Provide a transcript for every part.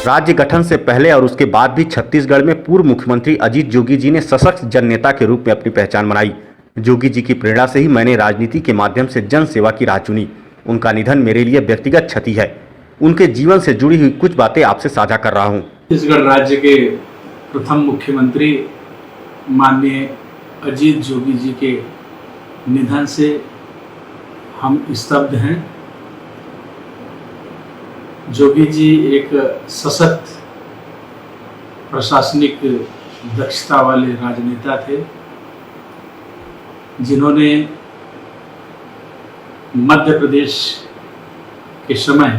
राज्य गठन से पहले और उसके बाद भी छत्तीसगढ़ में पूर्व मुख्यमंत्री अजीत जोगी जी ने सशक्त जन नेता के रूप में अपनी पहचान बनाई। जोगी जी की प्रेरणा से ही मैंने राजनीति के माध्यम से जन सेवा की राह चुनी। उनका निधन मेरे लिए व्यक्तिगत क्षति है। उनके जीवन से जुड़ी हुई कुछ बातें आपसे साझा कर रहा हूँ। छत्तीसगढ़ राज्य के प्रथम मुख्यमंत्री माननीय अजीत जोगी जी के निधन से हम स्तब्ध हैं। जोगी जी एक सशक्त प्रशासनिक दक्षता वाले राजनेता थे, जिन्होंने मध्य प्रदेश के समय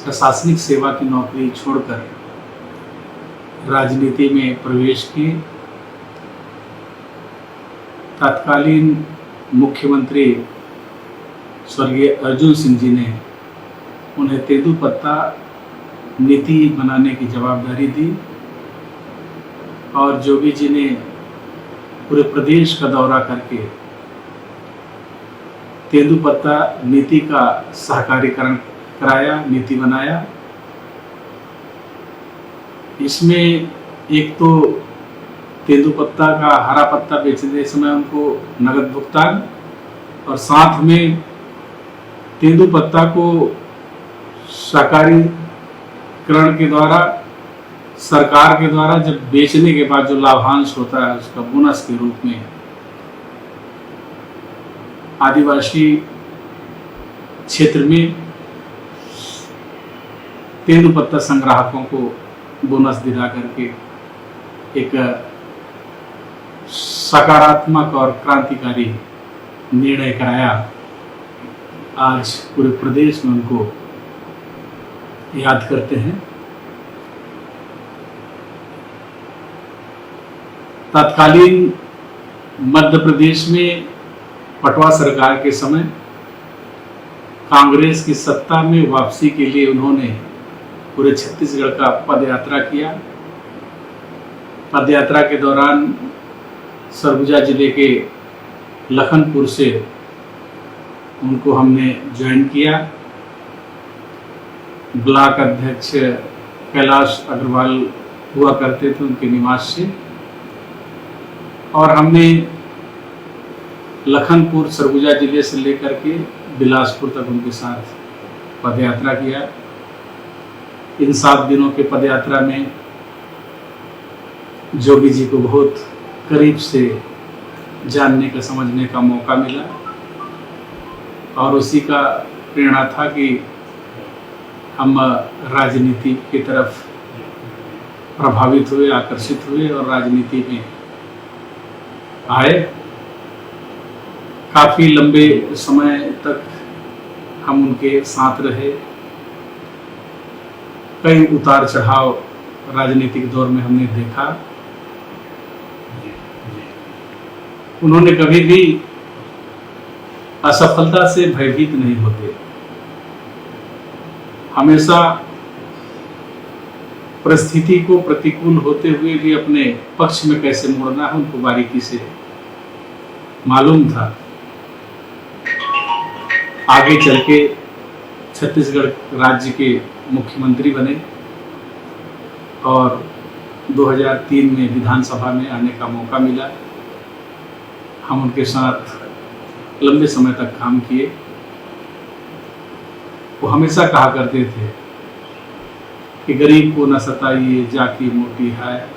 प्रशासनिक सेवा की नौकरी छोड़कर राजनीति में प्रवेश किए। तत्कालीन मुख्यमंत्री स्वर्गीय अर्जुन सिंह जी ने उन्हें तेंदूपत्ता नीति बनाने की जवाबदारी दी और जोगी जी ने पूरे प्रदेश का दौरा करके तेंदूपत्ता नीति का सहकारीकरण कराया, नीति बनाया। इसमें एक तो तेंदूपत्ता का हरा पत्ता बेचते समय उनको नगद भुगतान और साथ में तेंदूपत्ता को सहकारीकरण के द्वारा सरकार के द्वारा जब बेचने के बाद जो लाभांश होता है उसका बोनस के रूप में आदिवासी क्षेत्र में तेंदूपत्ता संग्राहकों को बोनस दिला करके एक सकारात्मक और क्रांतिकारी निर्णय कराया। आज पूरे प्रदेश में उनको याद करते हैं। तत्कालीन मध्य प्रदेश में पटवा सरकार के समय कांग्रेस की सत्ता में वापसी के लिए उन्होंने पूरे छत्तीसगढ़ का पदयात्रा किया। पदयात्रा के दौरान सरगुजा जिले के लखनपुर से उनको हमने ज्वाइन किया। ब्लॉक अध्यक्ष कैलाश अग्रवाल हुआ करते थे उनके निवास से, और हमने लखनपुर सरगुजा जिले से लेकर के बिलासपुर तक उनके साथ पदयात्रा किया। इन 7 दिनों के पदयात्रा में जोगी जी को बहुत करीब से जानने का, समझने का मौका मिला और उसी का प्रेरणा था कि हम राजनीति की तरफ प्रभावित हुए, आकर्षित हुए और राजनीति में आए। काफी लंबे समय तक हम उनके साथ रहे। कई उतार चढ़ाव राजनीतिक दौर में हमने देखा। उन्होंने कभी भी असफलता से भयभीत नहीं होते, हमेशा परिस्थिति को प्रतिकूल होते हुए भी अपने पक्ष में कैसे मोड़ना है उनको बारीकी से मालूम था। आगे चल के छत्तीसगढ़ राज्य के मुख्यमंत्री बने और 2003 में विधानसभा में आने का मौका मिला। हम उनके साथ लंबे समय तक काम किए। वो हमेशा कहा करते थे कि गरीब को न सताइए जाकी मोटी है,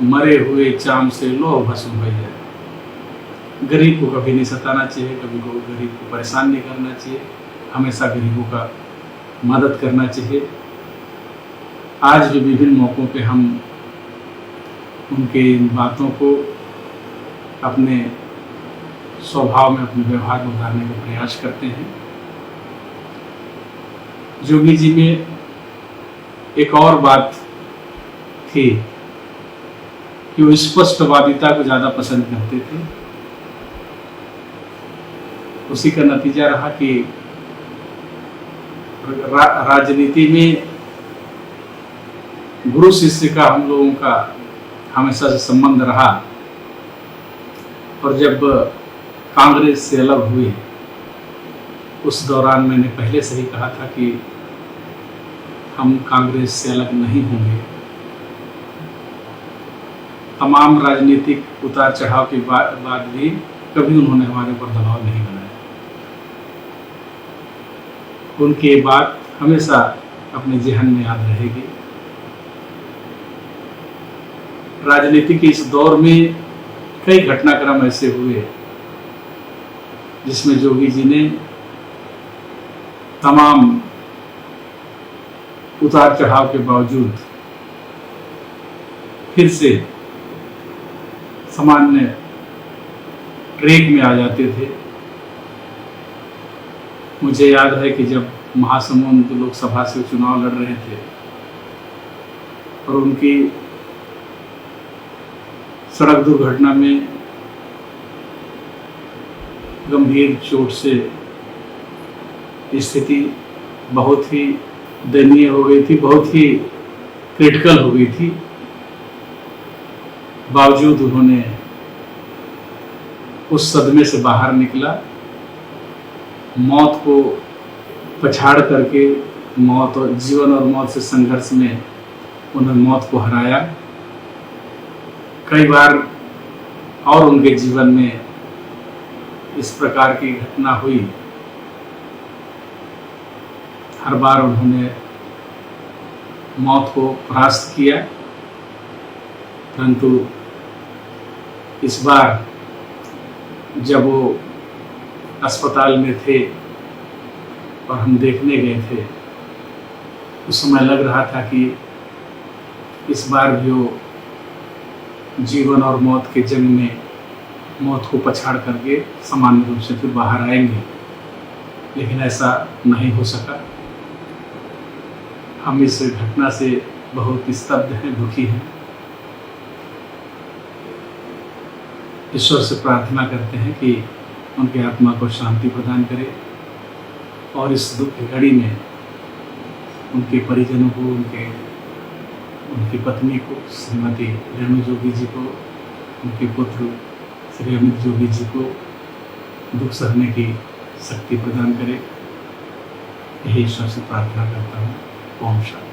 मरे हुए चाम से लो भस्म भैया। गरीब को कभी नहीं सताना चाहिए, कभी गरीब को परेशान नहीं करना चाहिए, हमेशा गरीबों का मदद करना चाहिए। आज भी विभिन्न मौक़ों पे हम उनके इन बातों को अपने स्वभाव में, अपने व्यवहार में उतारने का प्रयास करते हैं। जोगी जी में एक और बात थी कि वो स्पष्टवादिता को ज़्यादा पसंद करते थे। उसी का नतीजा रहा कि राजनीति में गुरु शिष्य का हम लोगों का हमेशा से संबंध रहा, और जब कांग्रेस से अलग हुए उस दौरान मैंने पहले से ही कहा था कि हम कांग्रेस से अलग नहीं होंगे। तमाम राजनीतिक उतार चढ़ाव के बाद भी कभी उन्होंने हमारे ऊपर दबाव नहीं बनाया। उनकी बात हमेशा अपने ज़हन में याद रहेगी। राजनीति के इस दौर में कई घटनाक्रम ऐसे हुए जिसमें जोगी जी ने तमाम उतार चढ़ाव के बावजूद फिर से सामान्य ट्रैक में आ जाते थे। मुझे याद है कि जब महासमुंद लोकसभा से चुनाव लड़ रहे थे और उनकी सड़क दुर्घटना में गंभीर चोट से स्थिति बहुत ही दयनीय हो गई थी, बहुत ही क्रिटिकल हो गई थी। बावजूद उन्होंने उस सदमे से बाहर निकला, मौत को पछाड़ करके मौत और जीवन और मौत से संघर्ष में उन्होंने मौत को हराया। कई बार और उनके जीवन में इस प्रकार की घटना हुई, हर बार उन्होंने मौत को परास्त किया, परंतु इस बार जब वो अस्पताल में थे और हम देखने गए थे, उस समय लग रहा था कि इस बार भी वो जीवन और मौत के जंग में मौत को पछाड़ करके सामान्य रूप से फिर बाहर आएंगे, लेकिन ऐसा नहीं हो सका। हम इस घटना से बहुत स्तब्ध हैं, दुखी हैं। ईश्वर से प्रार्थना करते हैं कि उनकी आत्मा को शांति प्रदान करे और इस दुख की घड़ी में उनके परिजनों को, उनकी पत्नी को श्रीमती रेणु जोगी जी को, उनके पुत्र श्री अमित जोगी जी को दुख सहने की शक्ति प्रदान करे। यही ईश्वर से प्रार्थना करता हूँ। ओम शांति।